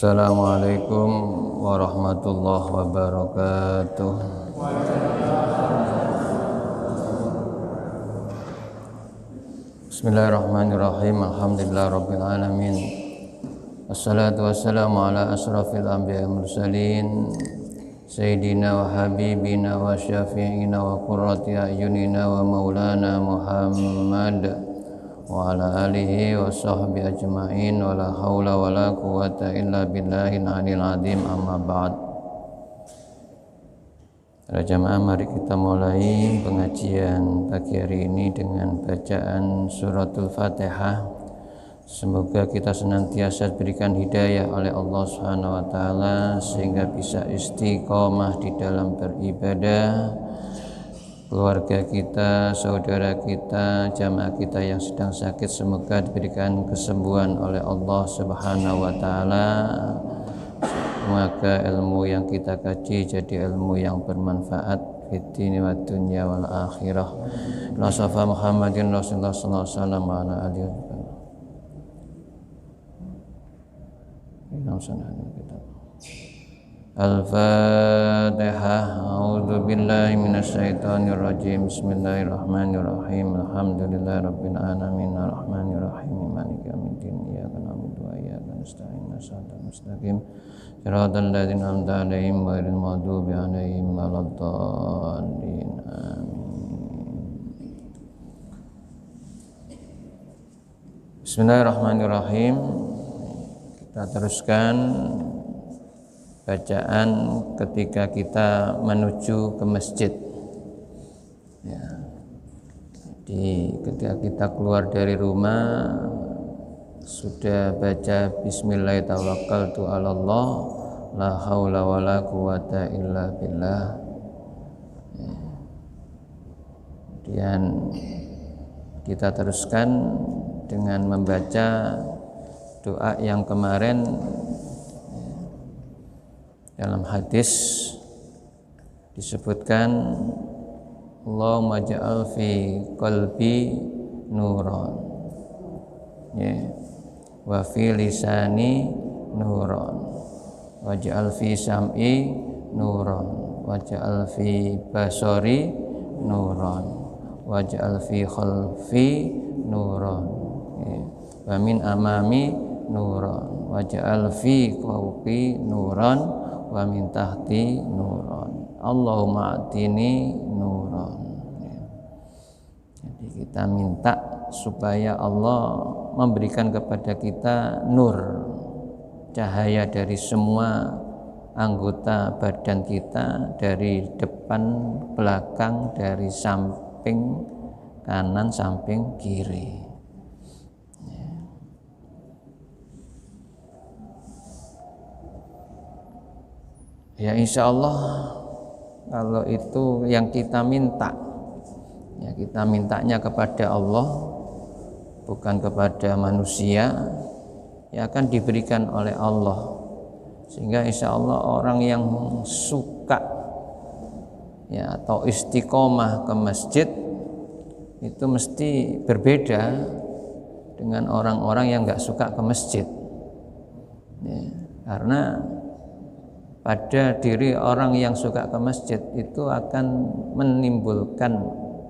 Assalamualaikum warahmatullahi wabarakatuh. Bismillahirrahmanirrahim. Alhamdulillahirabbil alamin. Wassalatu wassalamu ala asrafil anbiya'i mursalin sayyidina wa habibina wa syafi'ina wa qurrati a'yunina wa maulana Muhammad wa ala alihi wa sahbihi ajma'in wa la hawla wa la quwwata illa billahil aliyil azim, amma ba'd. Para jamaah, mari kita mulai pengajian pagi hari ini dengan bacaan suratul Fatihah. Semoga kita senantiasa diberikan hidayah oleh Allah Subhanahu wa taala sehingga bisa istiqomah di dalam beribadah. Keluarga kita, saudara kita, jamaah kita yang sedang sakit, semoga diberikan kesembuhan oleh Allah Subhanahu wa taala. Semoga ilmu yang kita kaji jadi ilmu yang bermanfaat fid dini wad dunya wal akhirah. Nasafa Muhammadin Rasulullah sallallahu alaihi wasallam wa ala alihi wa sallam. Al-Fatihah. A'udzu billahi minasy syaithanir rajim. Bismillahirrahmanirrahim. Alhamdulillahirabbil alamin arrahmanir rahim maliki yaumiddin. Iyyaka na'budu wa iyyaka nasta'in. Shiratal mustaqim. Shiratal ladzina an'amta 'alaihim ghairil maghdubi 'alaihim waladdallin. Amin. Bismillahirrahmanirrahim. Kita teruskan bacaan ketika kita menuju ke masjid. Ya. Jadi ketika kita keluar dari rumah sudah baca Bismillah tawakkaltu 'alallah la haula wala quwata illa billah. Ya. Kemudian kita teruskan dengan membaca doa yang kemarin dalam hadis disebutkan Allahumma ja'al fi qalbi nuran, ya, wa fi lisani nuran, wa ja'al fi sam'i nuran, wa ja'al fi basari nuran, wa ja'al fi khalfi nuran, ya, wa min amami nuran, wa ja'al fi fawqi nuran, wa min tahti nuran. Allahumma atini nuran. Jadi kita minta supaya Allah memberikan kepada kita nur, cahaya dari semua anggota badan kita, dari depan, belakang, dari samping kanan, samping kiri. Ya, insya Allah kalau itu yang kita minta, ya kita mintanya kepada Allah, bukan kepada manusia, ya akan diberikan oleh Allah. Sehingga insya Allah orang yang suka, ya, atau istiqomah ke masjid itu mesti berbeda dengan orang-orang yang nggak suka ke masjid, ya, karena pada diri orang yang suka ke masjid itu akan menimbulkan,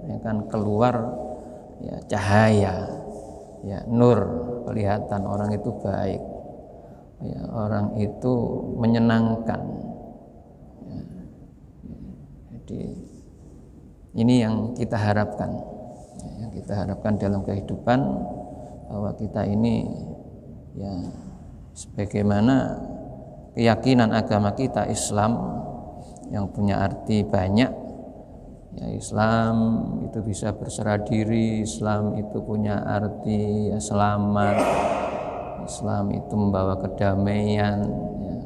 akan keluar, ya, cahaya, ya, nur, kelihatan orang itu baik, ya, orang itu menyenangkan, ya. Jadi ini yang kita harapkan, ya, yang kita harapkan dalam kehidupan, bahwa kita ini, ya, sebagaimana keyakinan agama kita Islam yang punya arti banyak, ya, Islam itu bisa berserah diri, Islam itu punya arti, ya, selamat, Islam itu membawa kedamaian, ya.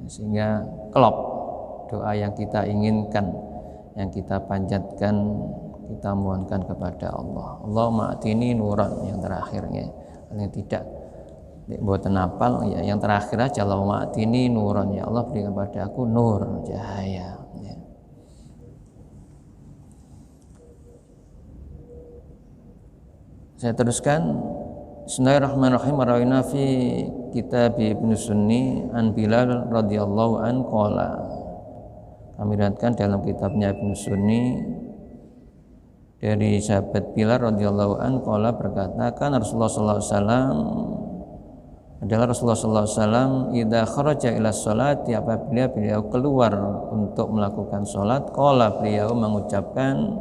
Sehingga klop doa yang kita inginkan, yang kita panjatkan, kita mohonkan kepada Allah. Allahumma atini nuran, yang terakhirnya, yang tidak buatan apal, ya, yang terakhir aja, Allahumma atini nuran, ya Allah berikan kepada aku nur, cahaya, ya. Saya teruskan Bismillahirrahmanirrahim. Rawaina fi kitab Ibnu Sunni an Bilal radhiyallahu an qala. Kami riwayatkan dalam kitabnya Ibnu Sunni dari sahabat Bilal radhiyallahu an qala berkata, kan Rasulullah sallallahu alaihi wasallam adalah Rasulullah sallallahu alaihi wasallam idza kharaja ila sholati, apabila beliau keluar untuk melakukan salat, qala beliau mengucapkan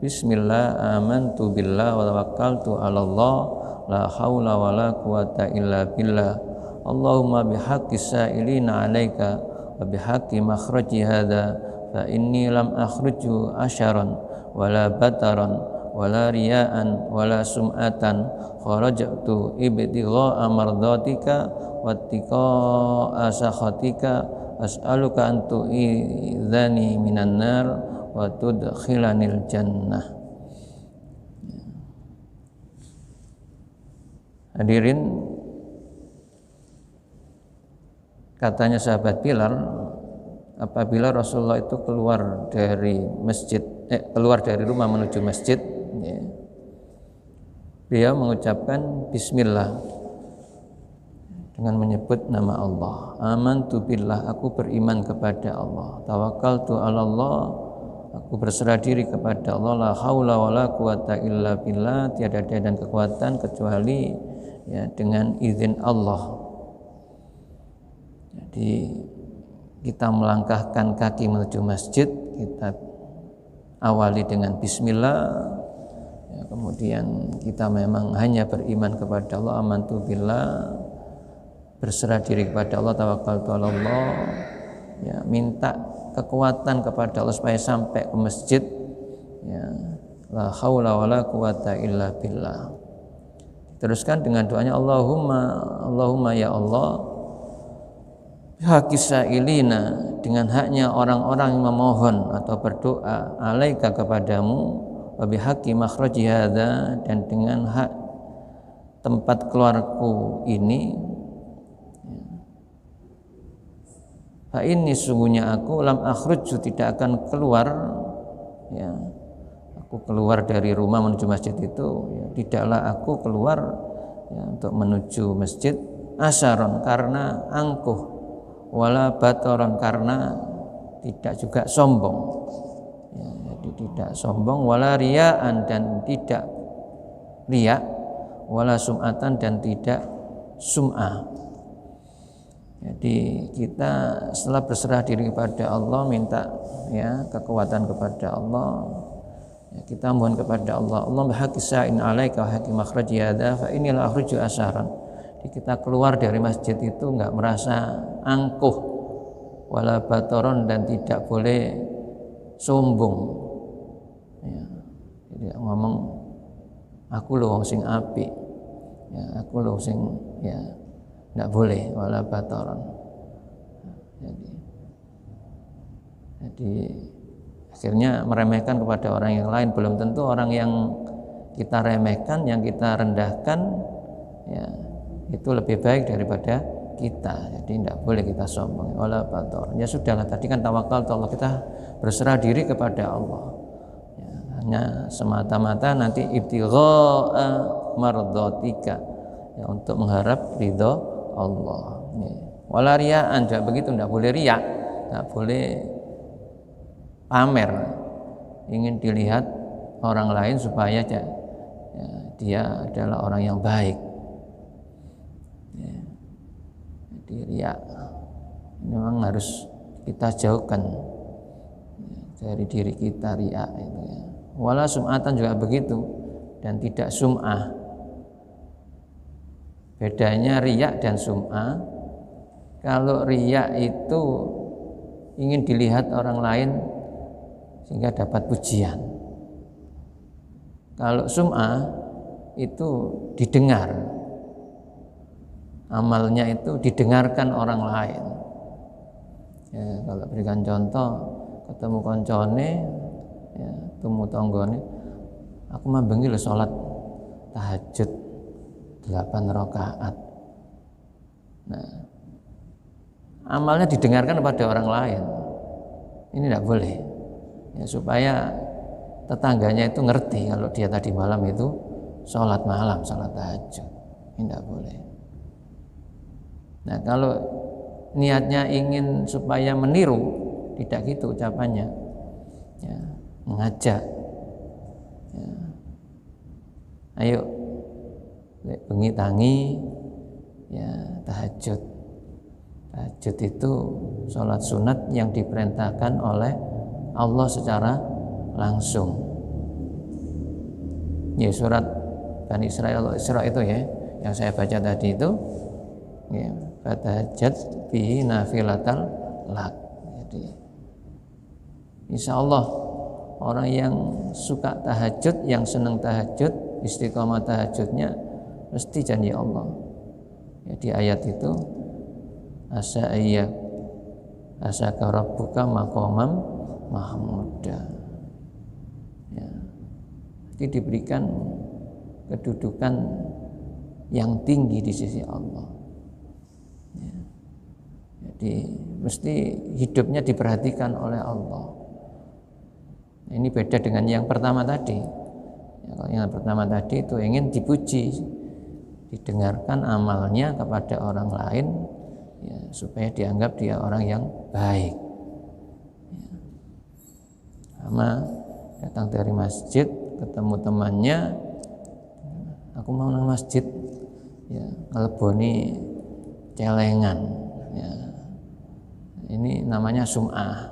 bismillah amantu billah wa tawakkaltu 'ala Allah la haula wala quwata illa billah Allahumma bihaqqi sa'ilina 'alaika wa bihaqqi makhraji hadza fa inni lam akhruju asharan wala bataran wala riya'an wala sum'atan kharajtu ibtigha'a mardatika wattiqa'a sakhatika as'aluka an tu'idhani minan nar wa tudkhilanil jannah. Hadirin, katanya sahabat Bilal, apabila Rasulullah itu keluar dari rumah menuju masjid, ya, beliau mengucapkan bismillah dengan menyebut nama Allah. Amantu billah, aku beriman kepada Allah. Tawakkaltu 'ala Allah, aku berserah diri kepada Allah. La haula wala quwata illa billah, tiada daya dan kekuatan kecuali ya dengan izin Allah. Jadi kita melangkahkan kaki menuju masjid, kita awali dengan bismillah, ya, kemudian kita memang hanya beriman kepada Allah, amantu billah, berserah diri kepada Allah, tawakkaltu 'ala Allah, ya, minta kekuatan kepada Allah supaya sampai ke masjid, ya, la haula wala quwata illa billah. Teruskan dengan doanya Allahumma ya Allah, bihaqqi sa'ilina, dengan haknya orang-orang yang memohon atau berdoa, alaika kepadamu, wa bihaqqi makhraji hadza, dan dengan hak tempat keluarku ini, fa inni, sungguhnya aku, lam akhruju, tidak akan keluar, ya, aku keluar dari rumah menuju masjid itu, ya, tidaklah aku keluar, ya, untuk menuju masjid asyaron, karena angkuh, wala batoron, karena tidak juga sombong, ya, jadi tidak sombong, wala riyaan, dan tidak riya, wala sum'atan, dan tidak sum'ah. Jadi kita setelah berserah diri kepada Allah, minta ya kekuatan kepada Allah, ya, kita mohon kepada Allah, Allah bihaqqi sa'in 'alaika wa haqqi makhraji hadza fa inni la akhruju asharan. Jadi kita keluar dari masjid itu enggak merasa angkuh, wala batoron, dan tidak boleh sombong, ya, jadi ngomong aku lho wong sing apik, ya, aku lho sing, ya, enggak boleh, wala batoron. Jadi akhirnya meremehkan kepada orang yang lain. Belum tentu orang yang kita remehkan, yang kita rendahkan, ya, itu lebih baik daripada kita. Jadi tidak boleh kita sombong, wala bator. Ya sudahlah, tadi kan tawakal Allah, kita berserah diri kepada Allah, ya, hanya semata-mata nanti ibtigha'a mardatika, ya, untuk mengharap ridho Allah. Wala riya'an, juga begitu, tidak boleh riya, tidak boleh pamer, ingin dilihat orang lain supaya, ya, dia adalah orang yang baik, ya. Jadi riya memang harus kita jauhkan, ya, dari diri kita, riya itu, ya. Wala sum'atan juga begitu, dan tidak sum'ah. Bedanya riya dan sum'ah, kalau riya itu ingin dilihat orang lain sehingga dapat pujian. Kalau sum'ah itu didengar, amalnya itu didengarkan orang lain. Ya, kalau berikan contoh, ketemu koncone, ya, ketemu tonggone, aku mambengi lho salat tahajud 8 rakaat. Nah, amalnya didengarkan pada orang lain. Ini tidak boleh, ya, supaya tetangganya itu ngerti kalau dia tadi malam itu sholat malam, sholat tahajud. tidak boleh. Nah, kalau niatnya ingin supaya meniru, tidak gitu ucapannya, ya, mengajak, ya. Ayo bengi tangi, ya, tahajud. Tahajud itu sholat sunat yang diperintahkan oleh Allah secara langsung. Ya, surat Bani Israil Isra itu ya, yang saya baca tadi itu, ya, fatahajjat bihi nafilatal lak. Jadi insya Allah orang yang suka tahajud, yang senang tahajud, istiqomah tahajudnya mesti janji Allah. Ya, di ayat itu asaka rabbuka maqamam mahmuda. Ya. Jadi diberikan kedudukan yang tinggi di sisi Allah. Ya. Jadi mesti hidupnya diperhatikan oleh Allah. Ini beda dengan yang pertama tadi. Ya, kalau yang pertama tadi itu ingin dipuji, didengarkan amalnya kepada orang lain, ya, supaya dianggap dia orang yang baik. Ya. Sama datang dari masjid, ketemu temannya, aku mau nang masjid, ya, ngeleboni celengan, ya. Ini namanya sum'ah.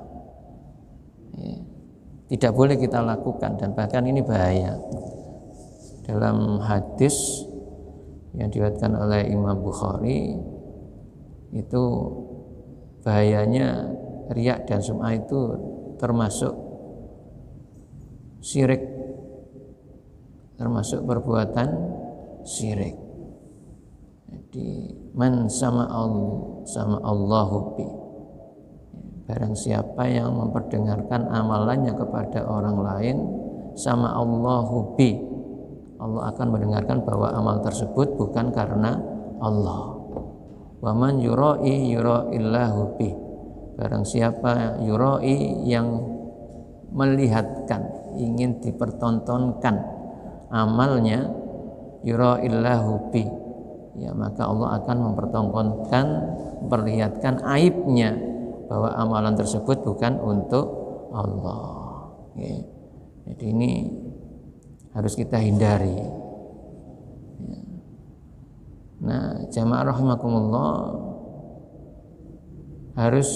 Ya. Tidak boleh kita lakukan, dan bahkan ini bahaya. Dalam hadis yang diriwayatkan oleh Imam Bukhari, itu bahayanya riya dan sum'ah itu termasuk syirik, termasuk perbuatan syirik. Jadi man sama Allahu bi, barang siapa yang memperdengarkan amalannya kepada orang lain, sama Allahu bi, Allah akan mendengarkan bahwa amal tersebut bukan karena Allah. Wa man yura'i yura'illahu bih, barang siapa yura'i yang melihatkan, ingin dipertontonkan amalnya, yura'illahu bih, ya, maka Allah akan mempertontonkan, memperlihatkan aibnya, bahwa amalan tersebut bukan untuk Allah. Ya. Jadi ini harus kita hindari. Ya. Nah, jamaah rahimakumullah, harus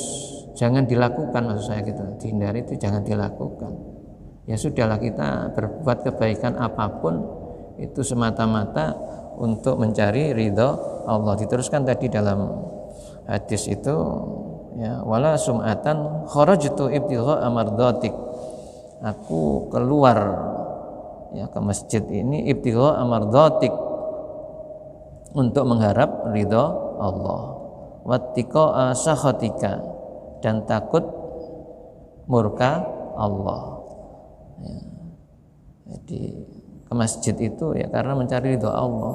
jangan dilakukan, maksud saya gitu, dihindari itu jangan dilakukan. Ya sudahlah, kita berbuat kebaikan apapun itu semata-mata untuk mencari ridho Allah. Diteruskan tadi dalam hadis itu, ya, wala sum'atan kharajtu ibtigha amardatik, aku keluar, ya, ke masjid ini ibtigha amardatik, untuk mengharap ridho Allah, wattiqa sakhatika, dan takut murka Allah. Ya. Jadi ke masjid itu ya karena mencari ridho Allah,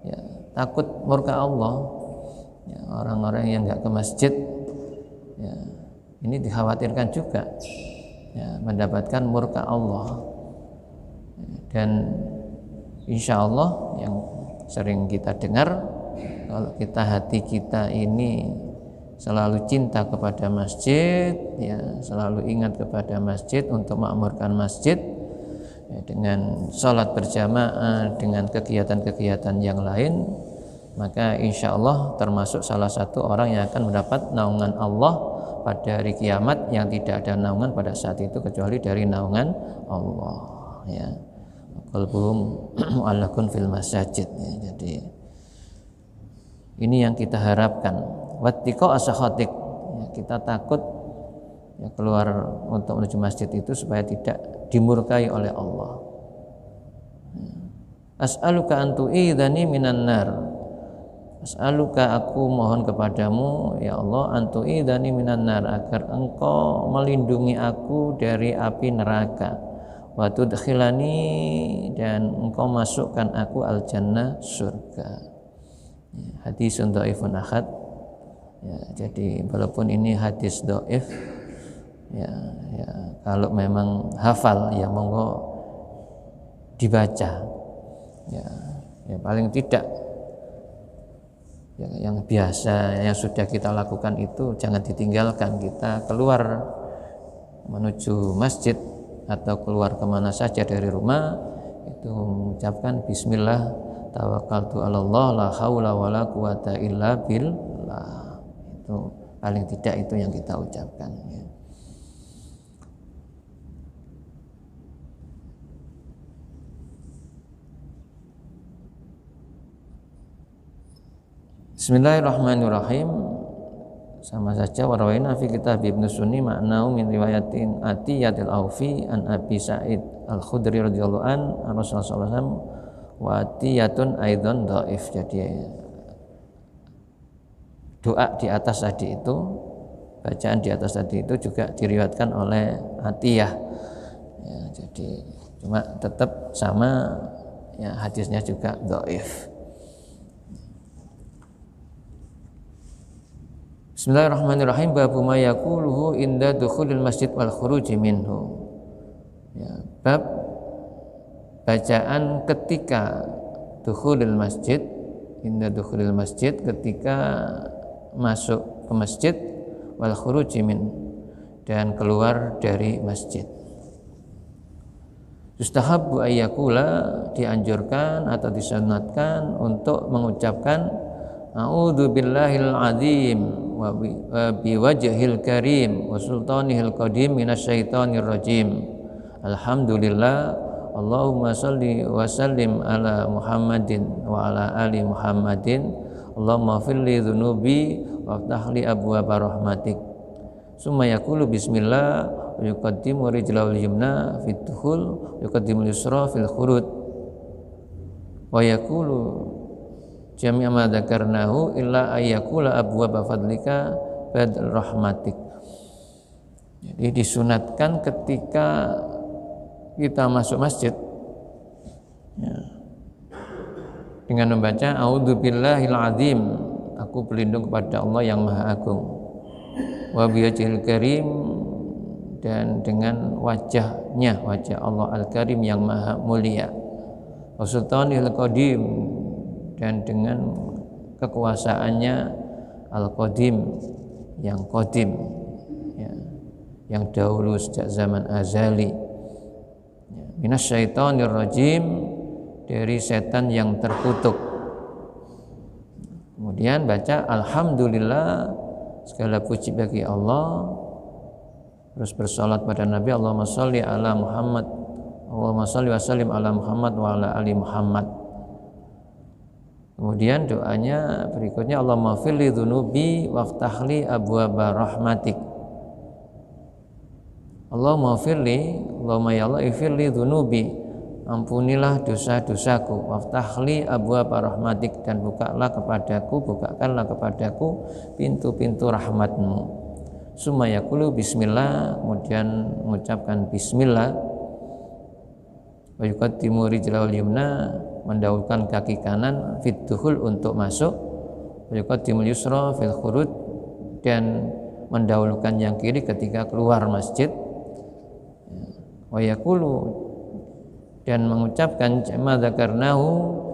ya, takut murka Allah. Ya, orang-orang yang nggak ke masjid, ya, ini dikhawatirkan juga, ya, mendapatkan murka Allah. Dan insya Allah yang sering kita dengar, kalau hati kita ini selalu cinta kepada masjid, ya, selalu ingat kepada masjid untuk makmurkan masjid, ya, dengan sholat berjamaah, dengan kegiatan-kegiatan yang lain, maka insya Allah termasuk salah satu orang yang akan mendapat naungan Allah pada hari kiamat, yang tidak ada naungan pada saat itu kecuali dari naungan Allah. Ya. Qalbuhum mu'allaqun fil masajid, ya. Jadi ini yang kita harapkan. Wattiqa asakhatik, ya, kita takut, ya, keluar untuk menuju masjid itu supaya tidak dimurkai oleh Allah. Ya. As'aluka an tu'idhani minan nar, as'aluka, aku mohon kepadamu ya Allah, an tu'idhani minan nar, agar engkau melindungi aku dari api neraka, wa tudkhilani, dan engkau masukkan aku al jannah, surga. Ya, hadisun dhaifun ahad. Ya, jadi walaupun ini hadis dhaif, ya, ya, kalau memang hafal ya monggo dibaca. Ya, ya, paling tidak yang biasa yang sudah kita lakukan itu jangan ditinggalkan. Kita keluar menuju masjid atau keluar kemana saja dari rumah itu mengucapkan bismillah tawakkaltu 'alallah la haula wala quwata illa billah. Itu paling tidak itu yang kita ucapkan ya. Bismillahirrahmanirrahim. Sama saja warawaina fi kitab Ibnu Sunni maknau min riwayatin Atiyatil Aufi an Abi Sa'id Al-Khudri radhiyallahu an Rasulullah sallallahu alaihi wasallam wa atiyatun aidan dhaif. Jadi doa di atas tadi itu, bacaan di atas tadi itu juga diriwayatkan oleh Atiyah ya, jadi cuma tetap sama ya, hadisnya juga dhaif. Bismillahirrahmanirrahim. Babu ma yaquluhu inda dukhulil masjid wal khuruji minhu. Ya, bab bacaan ketika dukhulil masjid, inda dukhulil masjid, ketika masuk ke masjid, wal khuruji min, dan keluar dari masjid. Yustahabbu ayyakula, dianjurkan atau disunatkan untuk mengucapkan a'udzu billahil azim wa biwajhil karim wa sultanihil qadim minasyaitonir rajim. Alhamdulillah, Allahumma shalli wa sallim ala Muhammadin wa ala ali Muhammadin. Allahumma firli dzunubi wa ftah li abwaaba rahmatik. Summa yaqulu bismillah wa yuqaddimu rijlahul yumna fit dukhul wa yuqaddimu yusra fil khurud wa yaqulu jami'a ma dzakarnahu illa ayyakula abwaaba fadlika badal rahmatik. Jadi disunatkan ketika kita masuk masjid ya, dengan membaca a'udzubillahil azim, aku berlindung kepada Allah yang maha agung, wa biwajhil karim, dan dengan wajahnya, wajah Allah al-karim yang maha mulia, wa sultanihil qadim, dan dengan kekuasaannya al-qadim, yang qadim ya, yang dahulu sejak zaman azali ya, minasyaitonir rajim, dari setan yang terkutuk. Kemudian baca alhamdulillah, segala puji bagi Allah, terus bersalat pada Nabi, Allahumma shalli ala Muhammad, Allahumma shalli wa sallim ala Muhammad wa ala ali Muhammad. Kemudian doanya berikutnya, Allahumma firli dzunubi waftahli abwaaba rahmatik. Allahumma firli, Allahumma ya Allah ifirli dzunubi, ampunilah dosa-dosaku, waftahli abwaaba rahmatik, dan bukakanlah kepadaku pintu-pintu rahmatmu. Summa yaqulu bismillah, kemudian mengucapkan bismillah, wa yuqaddimu rijlahul yumna, mendahulukan kaki kanan, fit dukhul, untuk masuk, wa yuqaddimul yusra fil khurud, dan mendahulukan yang kiri ketika keluar masjid, wa yaqulu, dan mengucapkan ma dzakarnahu,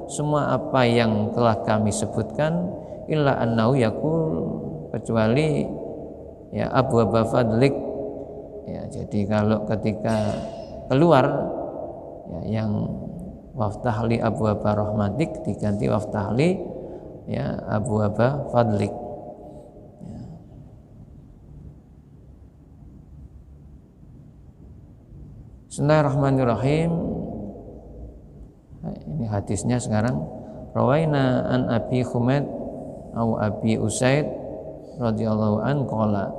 semua apa yang telah kami sebutkan, illa annahu yaqul, kecuali ya abwaaba fadlik ya, jadi kalau ketika keluar ya, yang waftahli abwaaba rahmatik diganti waftahli ya abwaaba fadlik ya. Bismillahirrahmanirrahim. Ini hadisnya sekarang. Rawaina an Abi Humaid au Abi Usaid radhiyallahu an qala.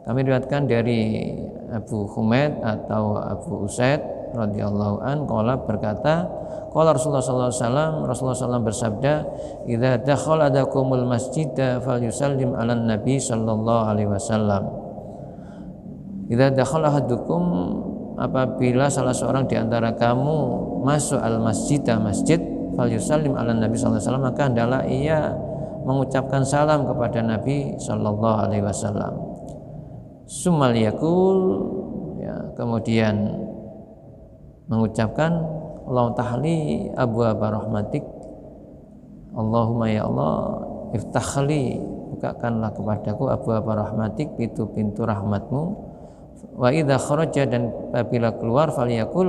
Kami riwayatkan dari Abu Humaid atau Abu Usaid radhiyallahu an qala, berkata, qala Rasulullah sallallahu alaihi wasallam, Rasulullah sallallahu bersabda, idza dakhala adakumul masjida falyusallim 'alan nabi sallallahu alaihi wasallam. Idza dakhala ahadukum, apabila salah seorang di antara kamu masuk al-masjidah, masjid, falyusallim 'alan nabi sallallahu alaihi wasallam, maka hendaklah ia mengucapkan salam kepada Nabi sallallahu alaihi wasallam. Summal yaqul, ya, kemudian mengucapkan Allah tahli abwaaba rahmatik, Allahumma ya Allah iftahli, bukakanlah kepadaku abwaaba rahmatik, pintu-pintu rahmatmu. Wa idza kharaja, dan apabila keluar, falyakul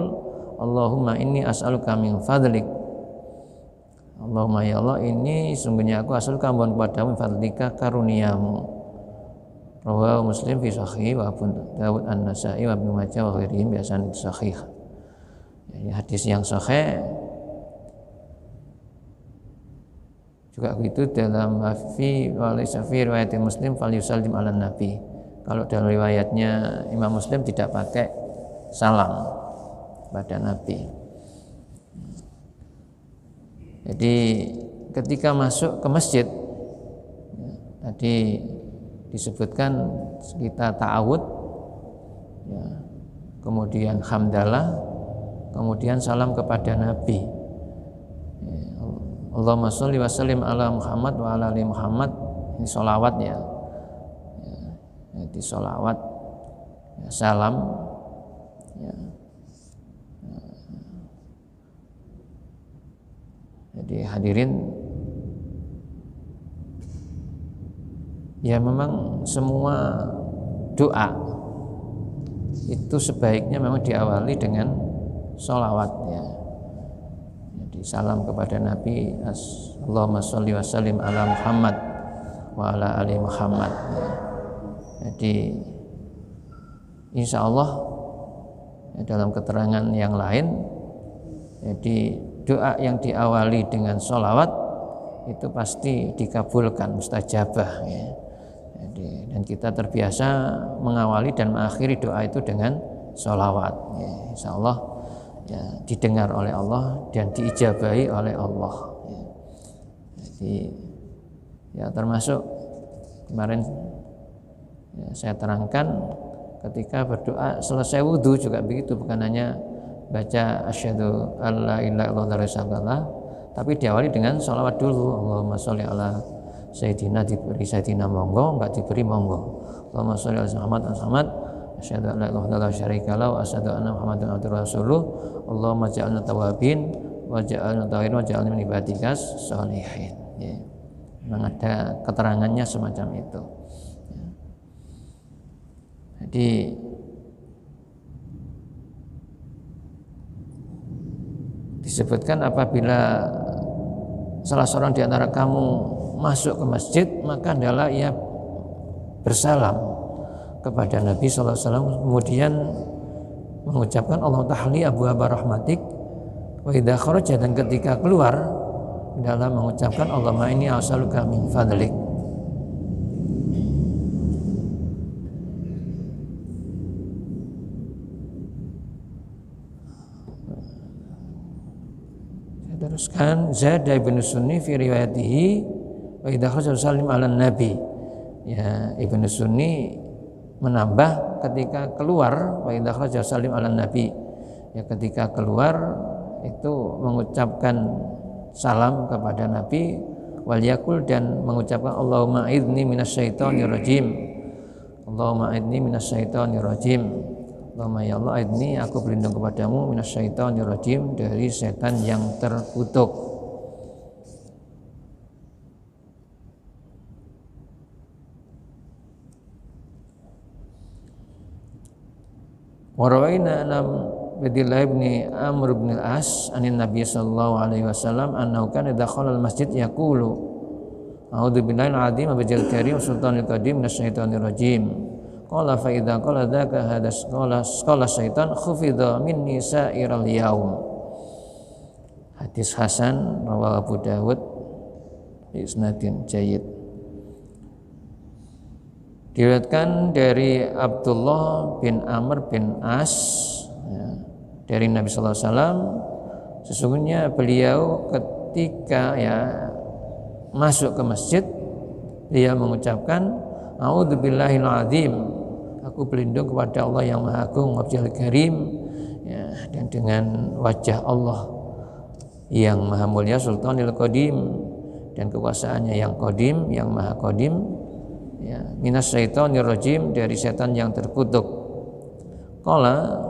Allahumma inni as'aluka min fadlik. Allahumma ya Allah, ini sungguhnya aku as'aluka mohon kepadamu min fadlika, karuniamu. Rawahu Muslim fi sahih wa Abu Dawud An-Nasa'i wa Ibnu Majah wa ghairihim bi sanad sahih. Ini hadis yang sahih. Juga begitu dalam fi walaysa fi riwayat Muslim fal yusallim ala nabi. Kalau dalam riwayatnya Imam Muslim tidak pakai salam pada Nabi. Jadi ketika masuk ke masjid, tadi disebutkan kita ta'awud, ya, kemudian hamdalah, kemudian salam kepada Nabi. Allahumma sholli wa sallim ala Muhammad wa ala ali Muhammad. Ini sholawat ya. Jadi sholawat, ya, salam, ya. Jadi hadirin, ya memang semua doa itu sebaiknya memang diawali dengan sholawat ya. Jadi salam kepada Nabi, Allahumma sholli wa sallim ala Muhammad wa ala ali Muhammad ya. Jadi insya Allah ya, dalam keterangan yang lain, jadi doa yang diawali dengan sholawat itu pasti dikabulkan, mustajabah ya. Jadi, dan kita terbiasa mengawali dan mengakhiri doa itu dengan sholawat ya. Insya Allah ya, didengar oleh Allah dan diijabahi oleh Allah ya. Jadi ya termasuk kemarin ya, saya terangkan ketika berdoa selesai wudhu juga begitu, bukan hanya baca asyhadu alla ilaha illallah, tapi diawali dengan sholawat dulu. Allahumma sholli ala sayyidina, diberi sayyidina monggo, enggak diberi monggo. Allahumma sholli ala Muhammad asyhadu an la ilaha illallah syarika lahu wa asyhadu anna Muhammadan abduhu wa rasuluh. Allahumma ja'alna tawabin wa ja'alna tahirin wa ja'alna min ibadikas sholihin ya. Memang ada keterangannya semacam itu ya. Jadi disebutkan apabila salah seorang di antara kamu masuk ke masjid, maka adalah ia bersalam kepada Nabi sallallahu alaihi wasallam, kemudian mengucapkan Allah tahli abwaaba rahmatik, wa idza kharaja, dan ketika keluar dalam mengucapkan Allahumma inni as'aluka min fadlik. Teruskan Zada ibnu Sunni fi riwayatihi wa idza kharaja sallim ala nabi ya. Ibnu Sunni menambah ketika keluar wa idza kharaja sallim ala nabi ya, ketika keluar itu mengucapkan salam kepada Nabi, wal yakul, dan mengucapkan Allahumma a'idni minasyaitonir rajim, Allahumma a'idni minasyaitonir rajim. Allahumma ya Allah, a'idni, aku berlindung kepadamu, minasyaitonir rajim, dari setan yang terkutuk. Wa rawaina anam Abdullah bin Amr bin al-As anin Nabi sallallahu alaihi wasallam annahu kana dakhala al-masjid yaqulu a'udzu billahi al-azim wa bijil karim sultanil qadim minasyaitonir rajim. Qala fa idza qala dzaka hadas qala syaitan khufidha minni sa'iral yaum. Hadis hasan rawahu Abu Dawud bi isnadin jayyid. Diriwayatkan dari Abdullah bin Amr bin As ya, dari Nabi sallallahu alaihi wasallam, sesungguhnya beliau ketika ya masuk ke masjid, dia mengucapkan a'udzubillahil azim, aku berlindung kepada Allah yang Maha Agung, wajhil karim ya, dan dengan wajah Allah yang Maha Mulia, sultanil qadim, dan kekuasaannya yang qadim, yang Maha qadim ya, minasyaitonir rajim, dari setan yang terkutuk. Qala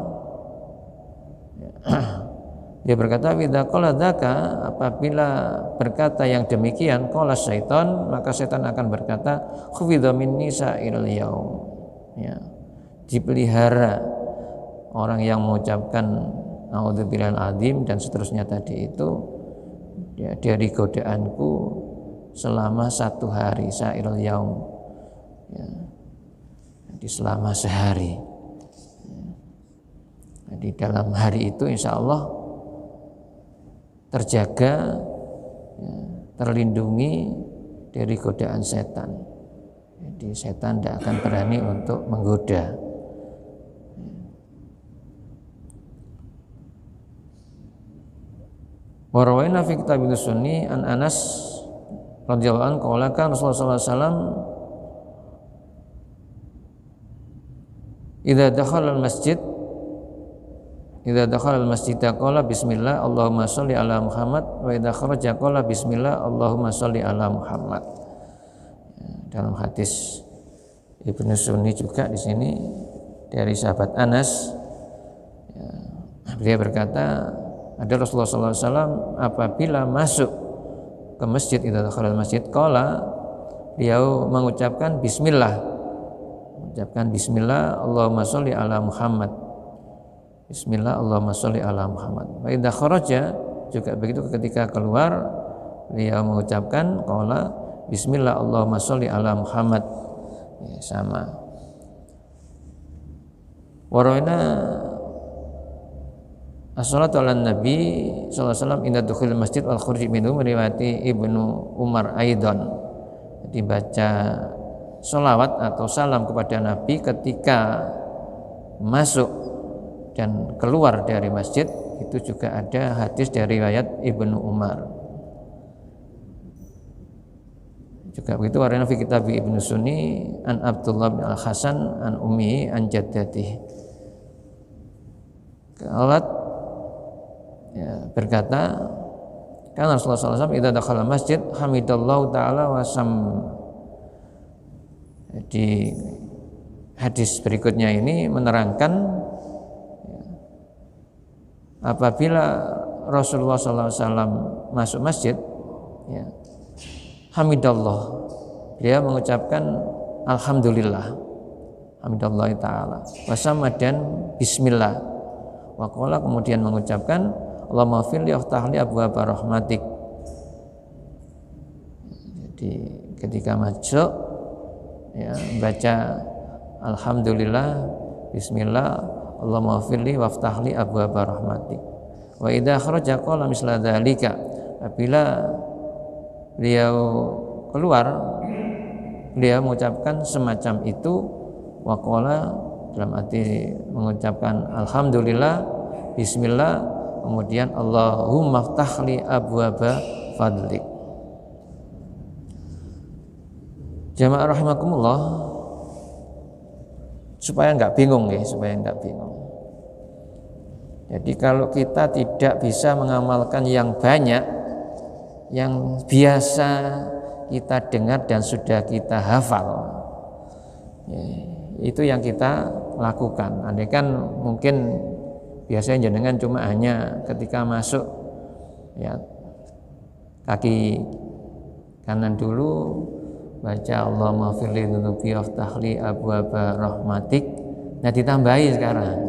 Dia berkata, "Idza qala dzaka," apabila berkata yang demikian, qala syaitan, maka setan akan berkata, "Khufidha minni sa'iril yaum." Ya, dipelihara orang yang mengucapkan naudzubillahi azim dan seterusnya tadi itu ya, dari godaanku selama 1 hari, sa'iril yaum. Ya, jadi selama sehari. Jadi dalam hari itu insya Allah terjaga, ya, terlindungi dari godaan setan. Jadi setan tidak akan berani untuk menggoda. Warawayna fi kitabil sunni an Anas radhiyallahu anhu qala kan Rasulullah sallallahu alaihi wasallam idza dakhala al-masjid qala bismillah Allahumma shalli ala Muhammad wa idza kharaja qala bismillah Allahumma shalli ala Muhammad. Dalam hadis Ibnu Sunni juga di sini dari sahabat Anas, ya, beliau berkata ada Rasulullah SAW apabila masuk ke masjid, idza dakhala al-masjid qala, beliau mengucapkan bismillah, Allahumma shalli ala Muhammad, bismillah Allahumma sholli ala Muhammad. Wa idza kharaja juga begitu, ketika keluar beliau mengucapkan qala bismillah Allahumma sholli ala Muhammad. Ya, sama. Warawina as-salatu ala nabi sallallahu alaihi wasallam inda dukhul masjid wal khuruj minhu, riwayati Ibnu Umar aidan. Jadi baca salawat atau salam kepada Nabi ketika masuk dan keluar dari masjid, itu juga ada hadis dari riwayat Ibnu Umar. Juga begitu warna fi kitab Ibnu Sunni an Abdullah bin Al-Hasan an ummi an jaddatihi. Qalat, ya, berkata kan Rasulullah SAW idza dakhala masjid hamidallahu taala wa sam. Di hadis berikutnya ini menerangkan apabila Rasulullah SAW masuk masjid, ya, hamidallah, dia mengucapkan alhamdulillah, hamidallah ta'ala, wasama dan bismillah, waqala kemudian mengucapkan Allahumma firli waftahli abwaaba rahmatik. Jadi ketika masuk, ya, baca alhamdulillah, bismillah, Allahumma firli waftahli abwaaba rahmatik. Wa idza kharaja qala misla dzalika, apabila beliau keluar beliau mengucapkan semacam itu, waqala dalam arti mengucapkan alhamdulillah, bismillah, kemudian Allahumma ftahli abwaaba fadlik. Jamaah rahimakumullah, supaya enggak bingung ya, Jadi kalau kita tidak bisa mengamalkan yang banyak, yang biasa kita dengar dan sudah kita hafal, ya, itu yang kita lakukan. Andai kan mungkin biasanya jenengan cuma hanya ketika masuk, ya, kaki kanan dulu baca Allahumma firli dzunubi waftahli abwaaba rahmatik. Nah, ditambahi sekarang,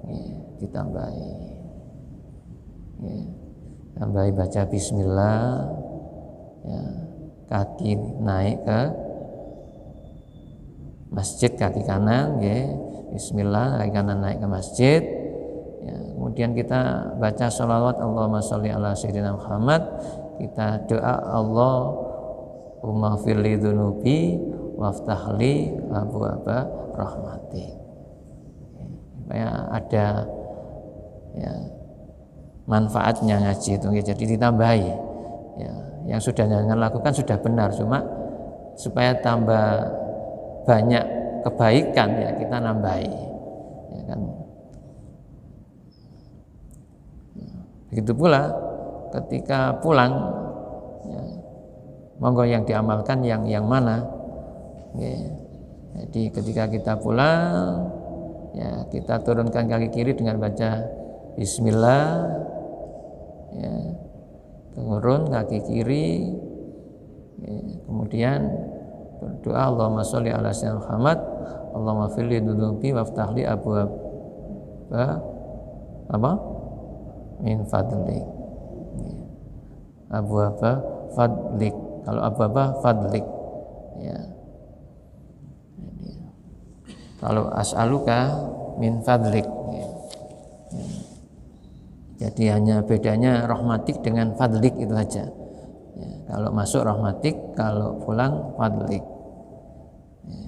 ya, ditambahi, ya, tambahi baca bismillah, ya, kaki naik ke masjid, kaki kanan, ya, bismillah, kaki kanan naik ke masjid, ya, kemudian kita baca sholawat Allahumma sholli ala sayyidina Muhammad, kita doa Allahumma firli dzunubi waftahli abwaaba rahmatik. Supaya ada, ya, manfaatnya ngaji itu, jadi ditambahi, ya, yang sudah jangan lakukan sudah benar, cuma supaya tambah banyak kebaikan, ya, kita nambahi, ya kan. Begitu pula ketika pulang, ya, monggo yang diamalkan yang mana, ya. Jadi ketika kita pulang, ya, kita turunkan kaki kiri dengan baca bismillah, ya, turun kaki kiri, ya, kemudian berdoa Allahumma sholli ala sayyidina Muhammad, Allahumma firli dunubi waftahli abwaab apa min fadlik, abwaab fadlik, kalau abwaab fadlik, ya. Kalau as'aluka min fadlik, ya. Jadi hanya bedanya rahmatik dengan fadlik itu aja, ya. Kalau masuk rahmatik, kalau pulang fadlik, ya.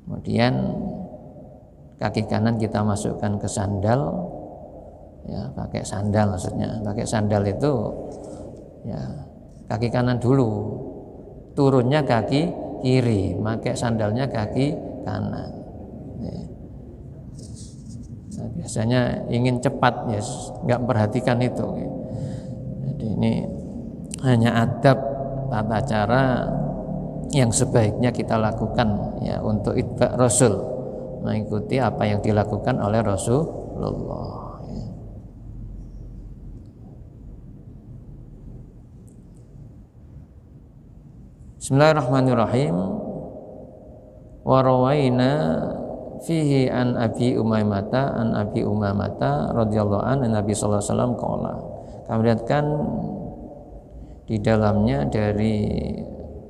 Kemudian kaki kanan kita masukkan ke sandal, ya, pakai sandal maksudnya. Pakai sandal itu, ya, kaki kanan dulu, turunnya kaki kiri, pakai sandalnya kaki kanan, ya. Nah, biasanya ingin cepat, ya, nggak memperhatikan itu, ya. Jadi ini hanya adab tata cara yang sebaiknya kita lakukan, ya, untuk itba Rasul, mengikuti apa yang dilakukan oleh Rasulullah, ya. Bismillahirrahmanirrahim. Wa rawaina fihi an Abi Umaymata radhiyallahu anhu Nabi sallallahu alaihi wasallam qala. Kami lihatkan di dalamnya dari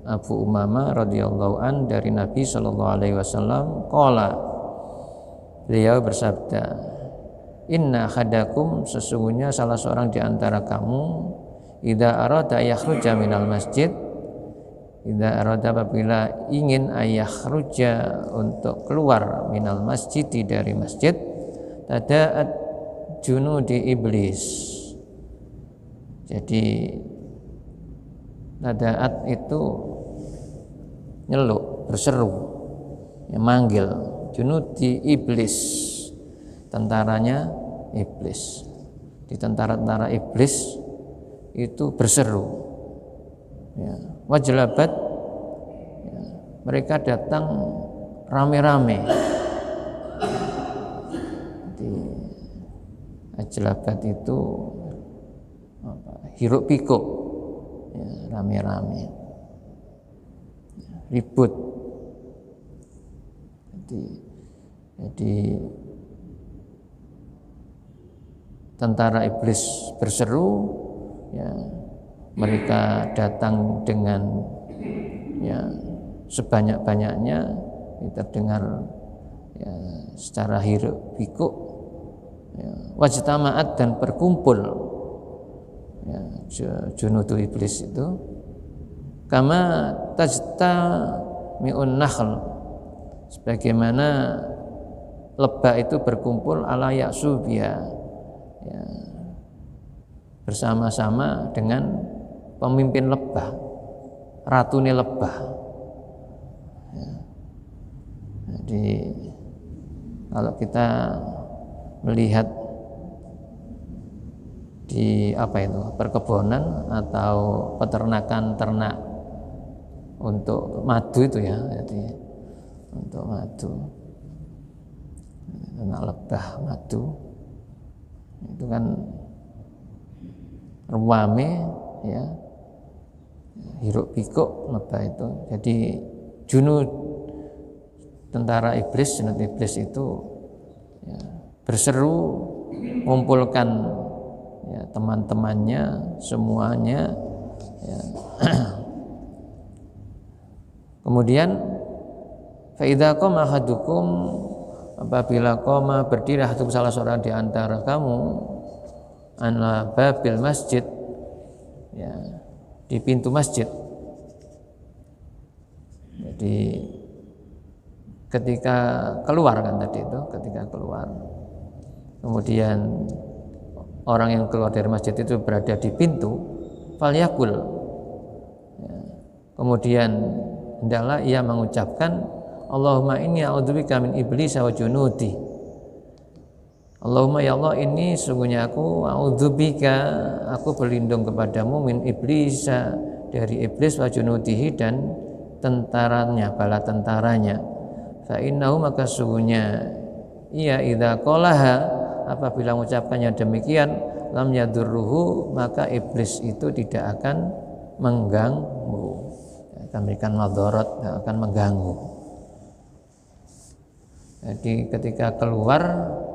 Abu Umamah radhiyallahu an dari Nabi sallallahu alaihi wasallam qala. Beliau bersabda, "Inna hadakum, sesungguhnya salah seorang di antara kamu, idza arada yakhruja minal masjid, idza arada, apabila ingin ayakhruja, untuk keluar, minal masjid, dari masjid, tada'at junudi iblis." Jadi tada'at itu nyeluk, berseru, ya, manggil. Junudi iblis, tentaranya iblis. Di tentara-tentara iblis itu berseru, ya. Wajlabat, ya, mereka datang rame-rame. Di ajlabat itu hiruk pikuk, ya, rame-rame, ya, ribut. Jadi tentara iblis berseru, ya, mereka datang dengan, ya, sebanyak-banyaknya, kita dengar, ya, secara hiruk pikuk, ya, wajtama'at, dan berkumpul, ya, junudu iblis itu, kama tajtami'un nakhl, sebagaimana lebah itu berkumpul ala ya'subia, ya, bersama-sama dengan pemimpin lebah, ratune lebah, ya. Jadi kalau kita melihat di perkebunan atau peternakan ternak untuk madu itu, ya, jadi untuk madu, ternak lebah madu itu kan ruame, ya, hiruk pikuk lebah itu. Jadi junud tentara iblis, junud iblis itu, ya, berseru, mengumpulkan, ya, teman-temannya semuanya, ya. Kemudian fa idza qama ahadukum, apabila qama, berdiri, ahadukum, salah seorang di antara kamu, ala babil masjid, ya, di pintu masjid. Jadi ketika keluar, kan tadi itu, ketika keluar, kemudian orang yang keluar dari masjid itu berada di pintu, falyakul, ya, kemudian hendaklah ia mengucapkan, Allahumma inni a'udzubika min iblis wa junudi. Allahumma, ya Allah, ini sungguhnya aku, a'udzubika, aku berlindung kepadamu, min iblis, dari iblis, wa junudihi, dan tentaranya, bala tentaranya. Fa innahu, maka sungguhnya ia, idza qalaha, apabila mengucapkannya demikian, lam yadurruhu, maka iblis itu tidak akan mengganggu, akan memberikan madarat, akan mengganggu. Jadi ketika keluar,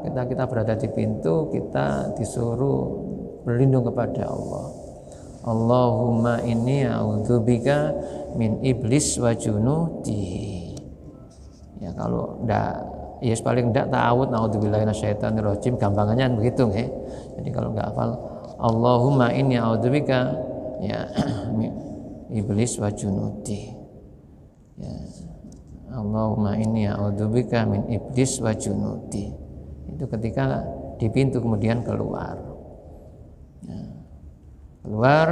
kita berada di pintu, kita disuruh berlindung kepada Allah. Allahumma inni a'udzubika min iblis wa junudi. Ya kalau ndak, ya paling ndak ta'awud naudzubillahi minasyaitonir rajim, gampangannya begitu nggih. Jadi kalau nggak hafal Allahumma inni a'udzubika ya iblis wa junudi. Ya. Allahumma inni a'udzubika min iblis wa junudi. Itu ketika di pintu kemudian keluar. Ya. Keluar,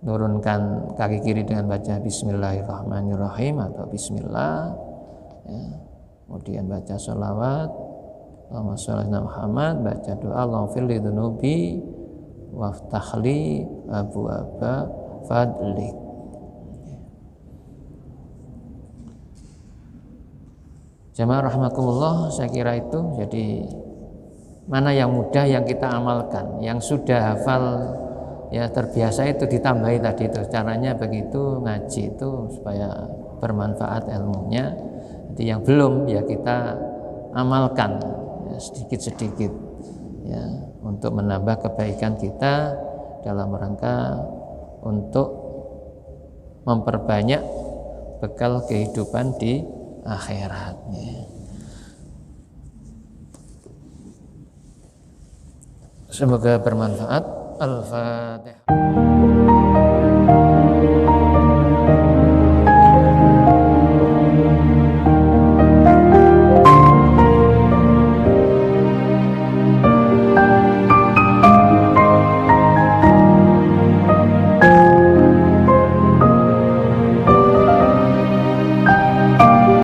turunkan kaki kiri dengan baca Bismillahirrahmanirrahim atau Bismillah, ya. Kemudian baca sholawat Allahumma sholli ala Muhammad, baca doa Allahumma firli dzunubi waftahli abwaaba fadlik. Jamaah rahimakumullah, saya kira itu. Jadi mana yang mudah yang kita amalkan, yang sudah hafal ya terbiasa itu ditambahi tadi itu caranya begitu, ngaji itu supaya bermanfaat ilmunya. Jadi yang belum ya kita amalkan ya, sedikit-sedikit ya untuk menambah kebaikan kita dalam rangka untuk memperbanyak bekal kehidupan di akhirat ya. Semoga bermanfaat. Al-Fatihah.